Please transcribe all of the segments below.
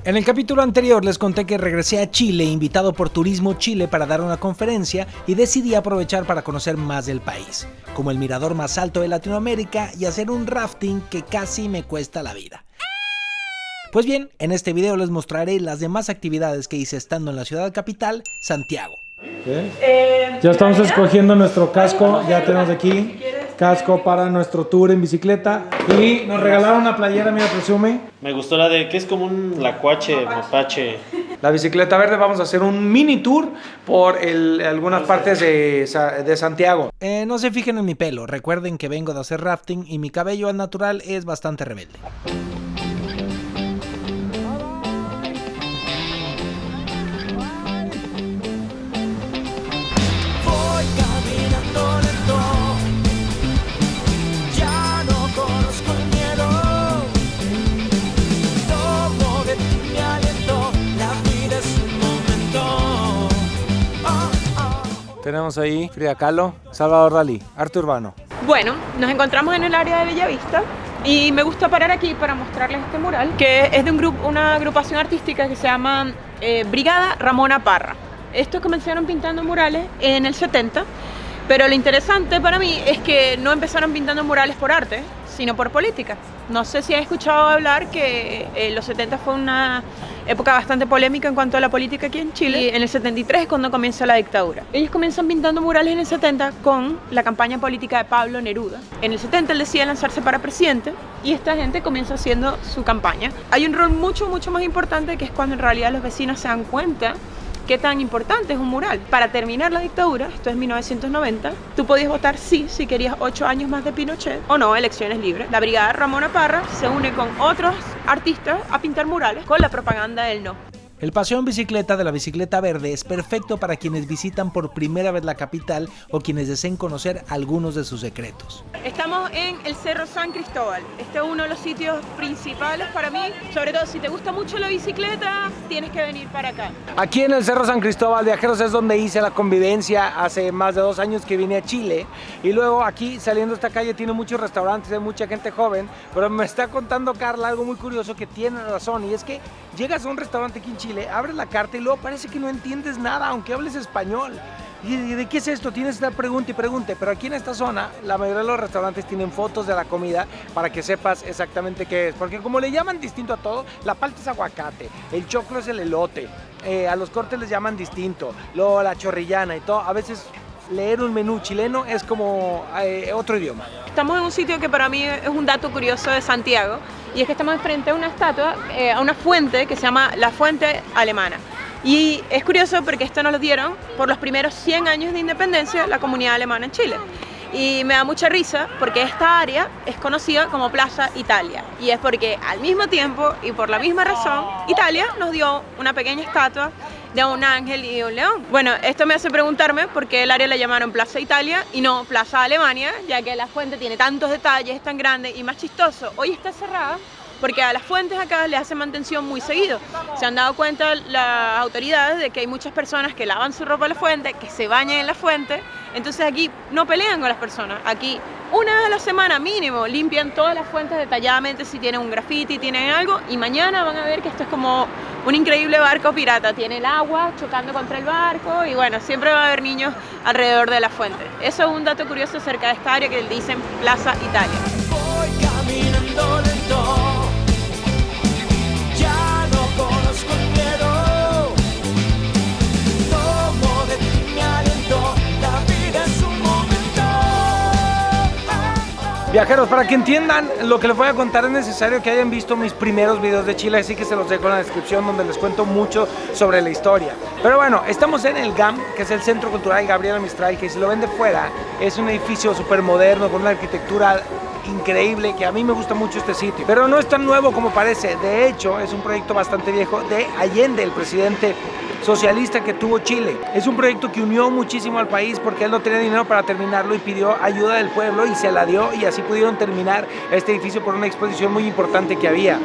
En el capítulo anterior les conté que regresé a Chile invitado por Turismo Chile para dar una conferencia y decidí aprovechar para conocer más del país, como el mirador más alto de Latinoamérica y hacer un rafting que casi me cuesta la vida. Pues bien, en este video les mostraré las demás actividades que hice estando en la ciudad capital, Santiago. Ya estamos escogiendo nuestro casco, ya tenemos aquí casco para nuestro tour en bicicleta y nos regalaron una playera, mira, presume. Me gustó la de que es como un lacuache, mapache. La bicicleta verde, vamos a hacer un mini tour por algunas partes de Santiago. No se fijen en mi pelo, recuerden que vengo de hacer rafting y mi cabello al natural es bastante rebelde. Tenemos ahí Frida Kahlo, Salvador Dalí, arte urbano. Bueno, nos encontramos en el área de Bellavista y me gusta parar aquí para mostrarles este mural, que es de una agrupación artística que se llama Brigada Ramona Parra. Estos comenzaron pintando murales en el 70, pero lo interesante para mí es que no empezaron pintando murales por arte, sino por política. No sé si han escuchado hablar que los 70 fue una época bastante polémica en cuanto a la política aquí en Chile. Y en el 73 es cuando comienza la dictadura. Ellos comienzan pintando murales en el 70 con la campaña política de Pablo Neruda. En el 70 él decide lanzarse para presidente y esta gente comienza haciendo su campaña. Hay un rol mucho más importante, que es cuando en realidad los vecinos se dan cuenta qué tan importante es un mural. Para terminar la dictadura, esto es 1990, tú podías votar sí si querías 8 años más de Pinochet o no, elecciones libres. La Brigada Ramona Parra se une con otros artistas a pintar murales con la propaganda del no. El paseo en bicicleta de la bicicleta verde es perfecto para quienes visitan por primera vez la capital o quienes deseen conocer algunos de sus secretos. Estamos en el Cerro San Cristóbal. Este es uno de los sitios principales para mí. Sobre todo si te gusta mucho la bicicleta, tienes que venir para acá. Aquí en el Cerro San Cristóbal, viajeros, es donde hice la convivencia hace más de 2 años que vine a Chile. Y luego aquí, saliendo esta calle, tiene muchos restaurantes, hay mucha gente joven. Pero me está contando Carla algo muy curioso que tiene razón. Y es que llegas a un restaurante aquí en Chile, abres la carta y luego parece que no entiendes nada, aunque hables español. ¿Y de qué es esto? Tienes que estar pregunte y pregunte. Pero aquí en esta zona, la mayoría de los restaurantes tienen fotos de la comida para que sepas exactamente qué es. Porque como le llaman distinto a todo, la palta es aguacate, el choclo es el elote, a los cortes les llaman distinto, luego la chorrillana y todo. A veces leer un menú chileno es como otro idioma. Estamos en un sitio que para mí es un dato curioso de Santiago, y es que estamos frente a una estatua, a una fuente que se llama la Fuente Alemana. Y es curioso porque esto nos lo dieron por los primeros 100 años de independencia la comunidad alemana en Chile. Y me da mucha risa porque esta área es conocida como Plaza Italia. Y es porque al mismo tiempo y por la misma razón, Italia nos dio una pequeña estatua de un ángel y un león. Bueno, esto me hace preguntarme por qué el área la llamaron Plaza Italia y no Plaza Alemania, ya que la fuente tiene tantos detalles, es tan grande y más chistoso. Hoy está cerrada porque a las fuentes acá les hacen mantención muy seguido. Se han dado cuenta las autoridades de que hay muchas personas que lavan su ropa en la fuente, que se bañan en la fuente. Entonces aquí no pelean con las personas. Aquí una vez a la semana mínimo limpian todas las fuentes detalladamente si tienen un graffiti, tienen algo, y mañana van a ver que esto es como un increíble barco pirata. Tiene el agua chocando contra el barco y bueno, siempre va a haber niños alrededor de la fuente. Eso es un dato curioso acerca de esta área que le dicen Plaza Italia. Voy caminando lento. Viajeros, para que entiendan lo que les voy a contar es necesario que hayan visto mis primeros videos de Chile, así que se los dejo en la descripción donde les cuento mucho sobre la historia. Pero bueno, estamos en el GAM, que es el Centro Cultural Gabriela Mistral, que si lo ven de fuera es un edificio súper moderno con una arquitectura increíble, que a mí me gusta mucho este sitio. Pero no es tan nuevo como parece, de hecho es un proyecto bastante viejo de Allende, el presidente socialista que tuvo Chile. Es un proyecto que unió muchísimo al país porque él no tenía dinero para terminarlo y pidió ayuda del pueblo y se la dio, y así pudieron terminar este edificio por una exposición muy importante que había.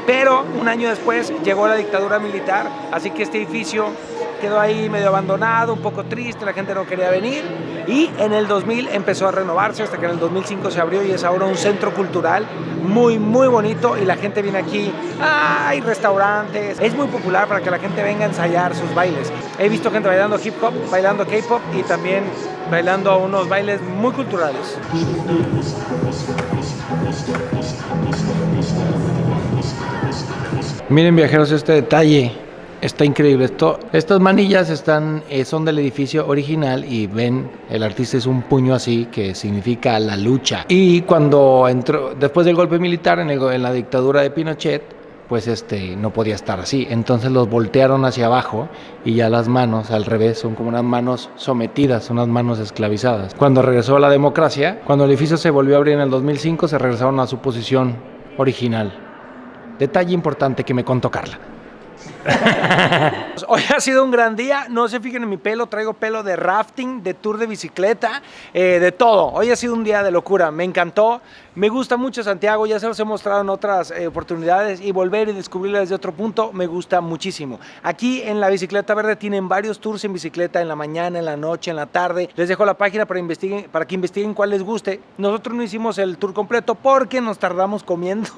Pero un año después llegó la dictadura militar, así que este edificio quedó ahí medio abandonado, un poco triste, la gente no quería venir. Y en el 2000 empezó a renovarse hasta que en el 2005 se abrió y es ahora un centro cultural muy, muy bonito. Y la gente viene aquí, hay restaurantes, es muy popular para que la gente venga a ensayar sus bailes. He visto gente bailando hip hop, bailando K-pop y también bailando unos bailes muy culturales. Miren, viajeros, este detalle está increíble. Estas manillas son del edificio original y ven, el artista es un puño así que significa la lucha. Y cuando entró, después del golpe militar en la dictadura de Pinochet, pues no podía estar así. Entonces los voltearon hacia abajo y ya las manos al revés, son como unas manos sometidas, unas manos esclavizadas. Cuando regresó la democracia, cuando el edificio se volvió a abrir en el 2005, se regresaron a su posición original. Detalle importante que me contó Carla. Hoy ha sido un gran día, no se fijen en mi pelo, traigo pelo de rafting, de tour de bicicleta, de todo. Hoy ha sido un día de locura, me encantó, me gusta mucho Santiago, ya se los he mostrado en otras oportunidades y volver y descubrirla desde otro punto me gusta muchísimo. Aquí en la Bicicleta Verde tienen varios tours en bicicleta en la mañana, en la noche, en la tarde. Les dejo la página para que investiguen cuál les guste. Nosotros no hicimos el tour completo porque nos tardamos comiendo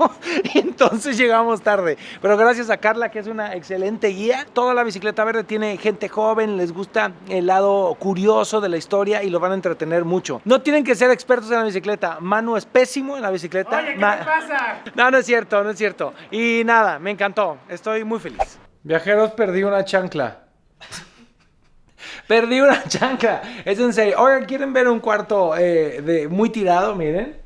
y entonces llegamos tarde, pero gracias a Carla, que es una excelente guía. Toda la Bicicleta Verde tiene gente joven, les gusta el lado curioso de la historia y los van a entretener mucho. No tienen que ser expertos en la bicicleta. Manu es pésimo en la bicicleta. Oye, ¿qué te pasa? No, no es cierto, no es cierto. Y nada, me encantó. Estoy muy feliz. Viajeros, perdí una chancla. Perdí una chancla. Es en serio. Oigan, ¿quieren ver un cuarto muy tirado? Miren.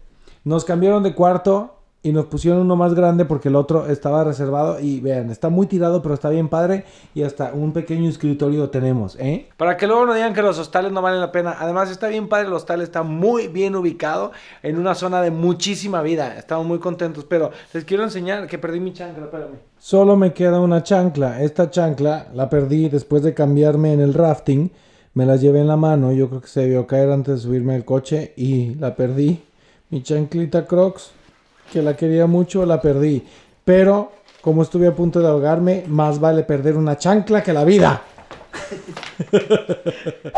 Nos cambiaron de cuarto y nos pusieron uno más grande porque el otro estaba reservado. Y vean, está muy tirado, pero está bien padre. Y hasta un pequeño escritorio tenemos, ¿eh? Para que luego no digan que los hostales no valen la pena. Además, está bien padre. El hostal está muy bien ubicado en una zona de muchísima vida. Estamos muy contentos. Pero les quiero enseñar que perdí mi chancla. Espérame. Solo me queda una chancla. Esta chancla la perdí después de cambiarme en el rafting. Me la llevé en la mano. Yo creo que se debió caer antes de subirme al coche y la perdí. Mi chanclita Crocs, que la quería mucho, la perdí. Pero como estuve a punto de ahogarme, más vale perder una chancla que la vida.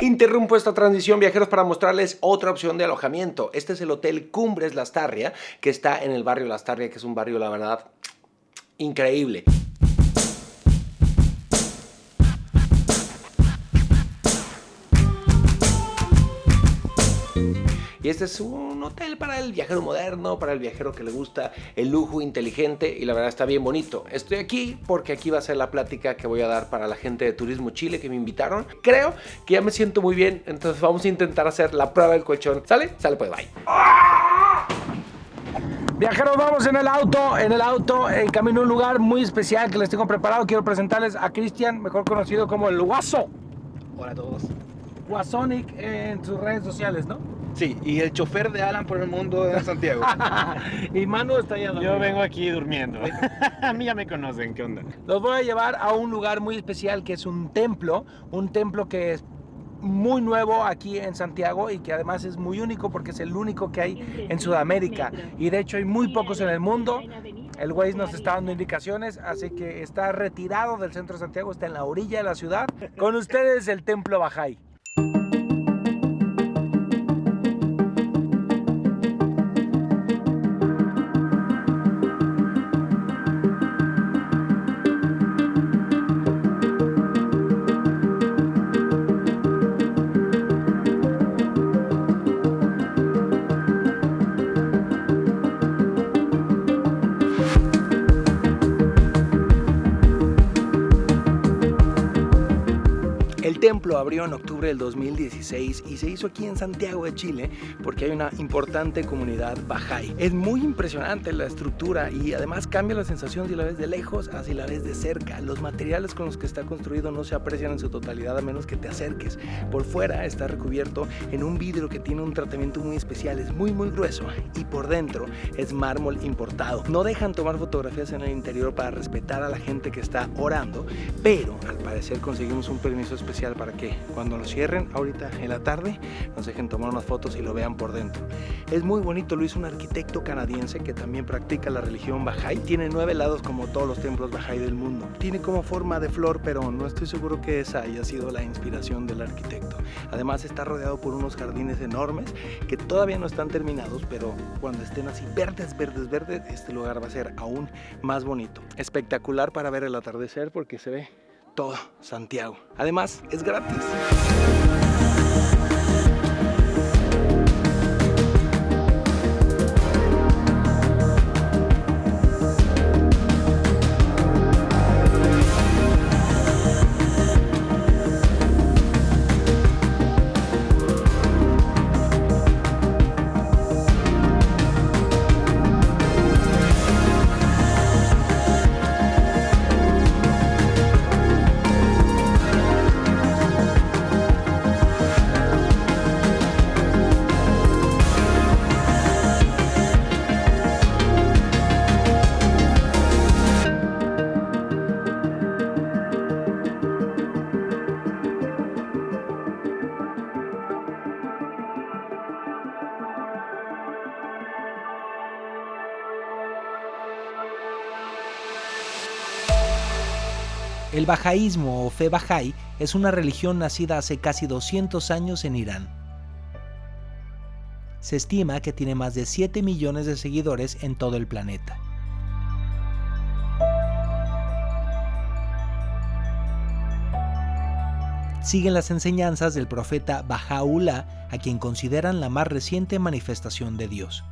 Interrumpo esta transmisión, viajeros, para mostrarles otra opción de alojamiento. Este es el Hotel Cumbres Lastarria, que está en el barrio Lastarria, que es un barrio, la verdad, increíble. Y este es un hotel para el viajero moderno, para el viajero que le gusta el lujo inteligente y la verdad está bien bonito. Estoy aquí porque aquí va a ser la plática que voy a dar para la gente de Turismo Chile que me invitaron. Creo que ya me siento muy bien, entonces vamos a intentar hacer la prueba del colchón. ¿Sale? Sale pues, bye. Viajeros, vamos en el auto, en camino a un lugar muy especial que les tengo preparado. Quiero presentarles a Cristian, mejor conocido como el Guaso. Hola a todos. Guasonic en sus redes sociales, ¿no? Sí, y el chofer de Alan por el mundo de Santiago. Y Manu está allá. Yo vengo aquí durmiendo. A mí ya me conocen, ¿qué onda? Los voy a llevar a un lugar muy especial que es un templo que es muy nuevo aquí en Santiago y que además es muy único porque es el único que hay en Sudamérica y de hecho hay muy pocos en el mundo. El Waze nos está dando indicaciones, así que está retirado del centro de Santiago, está en la orilla de la ciudad. Con ustedes el Templo Bahá'í. El templo abrió en octubre del 2016 y se hizo aquí en Santiago de Chile porque hay una importante comunidad Bahá'í. Es muy impresionante la estructura y además cambia la sensación si la ves de lejos a si la ves de cerca. Los materiales con los que está construido no se aprecian en su totalidad a menos que te acerques. Por fuera está recubierto en un vidrio que tiene un tratamiento muy especial, es muy grueso y por dentro es mármol importado. No dejan tomar fotografías en el interior para respetar a la gente que está orando, pero al parecer conseguimos un permiso especial especial para que cuando lo cierren ahorita en la tarde nos dejen tomar unas fotos y lo vean por dentro. Es muy bonito, lo hizo un arquitecto canadiense que también practica la religión Bahá'í. Tiene 9 lados como todos los templos Bahá'í del mundo. Tiene como forma de flor, pero no estoy seguro que esa haya sido la inspiración del arquitecto. Además está rodeado por unos jardines enormes que todavía no están terminados, pero cuando estén así verdes, verdes, verdes, este lugar va a ser aún más bonito. Espectacular para ver el atardecer porque se ve todo Santiago. Además, es gratis. El bahaísmo o fe bahá'í es una religión nacida hace casi 200 años en Irán. Se estima que tiene más de 7 millones de seguidores en todo el planeta. Siguen las enseñanzas del profeta Baha'u'lláh, a quien consideran la más reciente manifestación de Dios.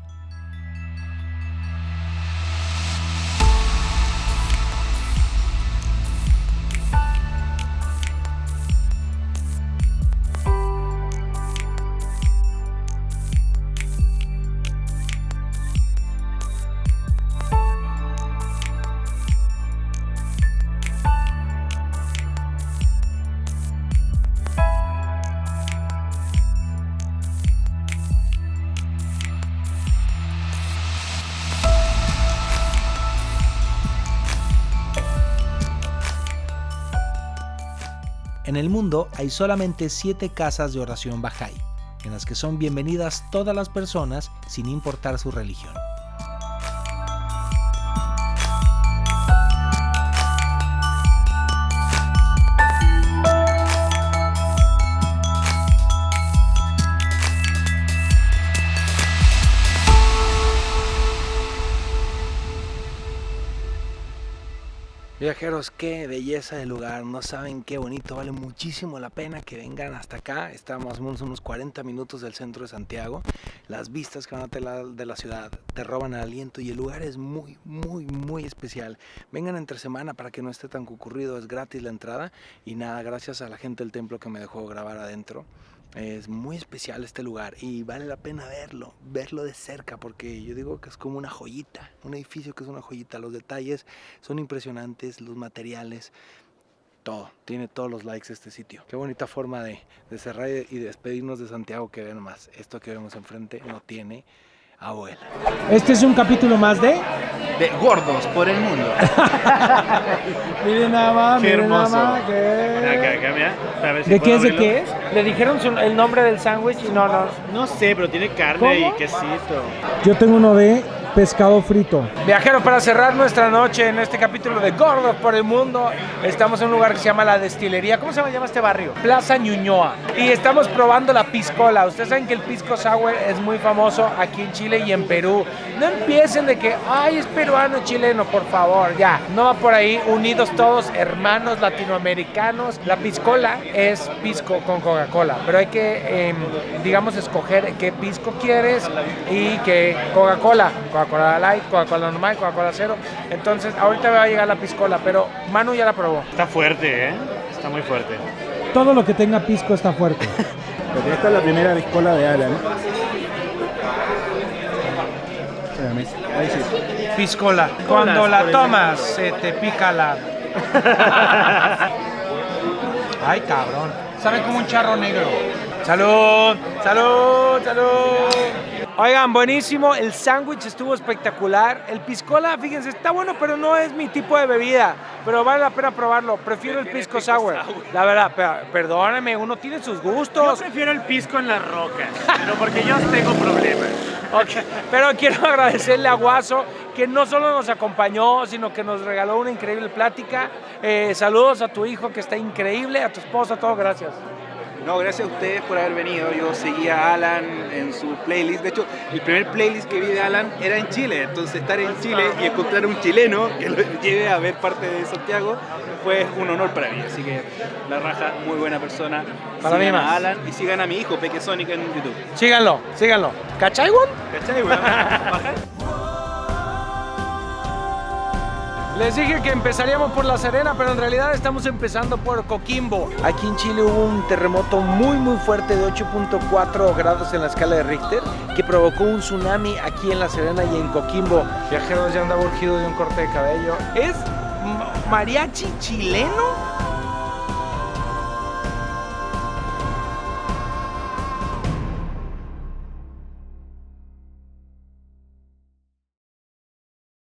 En el mundo hay solamente 7 casas de oración bahá'í, en las que son bienvenidas todas las personas sin importar su religión. Viajeros, qué belleza de lugar, no saben qué bonito, vale muchísimo la pena que vengan hasta acá. Estamos más o menos unos 40 minutos del centro de Santiago. Las vistas que van a tener de la ciudad te roban el aliento y el lugar es muy, muy, muy especial. Vengan entre semana para que no esté tan concurrido, es gratis la entrada y nada, gracias a la gente del templo que me dejó grabar adentro. Es muy especial este lugar y vale la pena verlo de cerca, porque yo digo que es como una joyita, un edificio que es una joyita. Los detalles son impresionantes, los materiales, todo, tiene todos los likes este sitio. Qué bonita forma de cerrar y despedirnos de Santiago, que vean más. Esto que vemos enfrente no tiene abuela. Este es un capítulo más de Gordos por el mundo. Miren nada más, Qué miren nada hermoso. más, ¿qué? Acá, mira. A ver si ¿De puedo qué es? ¿De abrirlo. qué es? Le dijeron el nombre del sándwich y no. No sé, pero tiene carne ¿Cómo? y quesito. Yo tengo uno de pescado frito. Viajeros, para cerrar nuestra noche en este capítulo de Gordos por el Mundo, estamos en un lugar que se llama La Destilería. ¿Cómo se llama este barrio? Plaza Ñuñoa. Y estamos probando la piscola. Ustedes saben que el pisco sour es muy famoso aquí en Chile y en Perú. No empiecen de que, ay, es peruano, chileno, por favor, ya. No va por ahí, unidos todos, hermanos latinoamericanos. La piscola es pisco con Coca-Cola, pero hay que, digamos, escoger qué pisco quieres y qué Coca-Cola. Coca-Cola Light, Coca-Cola normal, Coca-Cola cero. Entonces, ahorita va a llegar la piscola, pero Manu ya la probó. Está fuerte, ¿eh? Está muy fuerte. Todo lo que tenga pisco está fuerte. Porque esta es la primera piscola de Alan. Ahí sí. Piscola. Cuando la tomas, se te pica la... Ay, cabrón. Sabe como un charro negro. ¡Salud! ¡Salud! ¡Salud! Oigan, buenísimo, el sándwich estuvo espectacular. El piscola, fíjense, está bueno, pero no es mi tipo de bebida. Pero vale la pena probarlo. Prefiero el pisco sour. La verdad, perdóname, uno tiene sus Yo gustos. prefiero el pisco en las rocas, pero porque yo tengo problemas. Ok, pero quiero agradecerle a Guaso, que no solo nos acompañó, sino que nos regaló una increíble plática. Saludos a tu hijo, que está increíble, a tu esposa, todo, gracias. No, gracias a ustedes por haber venido. Yo seguía a Alan en su playlist. De hecho, el primer playlist que vi de Alan era en Chile. Entonces, estar en Chile y encontrar un chileno que lo lleve a ver parte de Santiago fue un honor para mí. Así que la raja, muy buena persona. Para mí Sigan más. a Alan y sigan a mi hijo, Peque Sonic, en YouTube. Síganlo, síganlo. ¿Cachai, weón? ¿Cachai, weón? Baja. Les dije que empezaríamos por La Serena, pero en realidad estamos empezando por Coquimbo. Aquí en Chile hubo un terremoto muy fuerte de 8.4 grados en la escala de Richter, que provocó un tsunami aquí en La Serena y en Coquimbo. Viajeros, ya anda urgido de un corte de cabello. ¿Es mariachi chileno?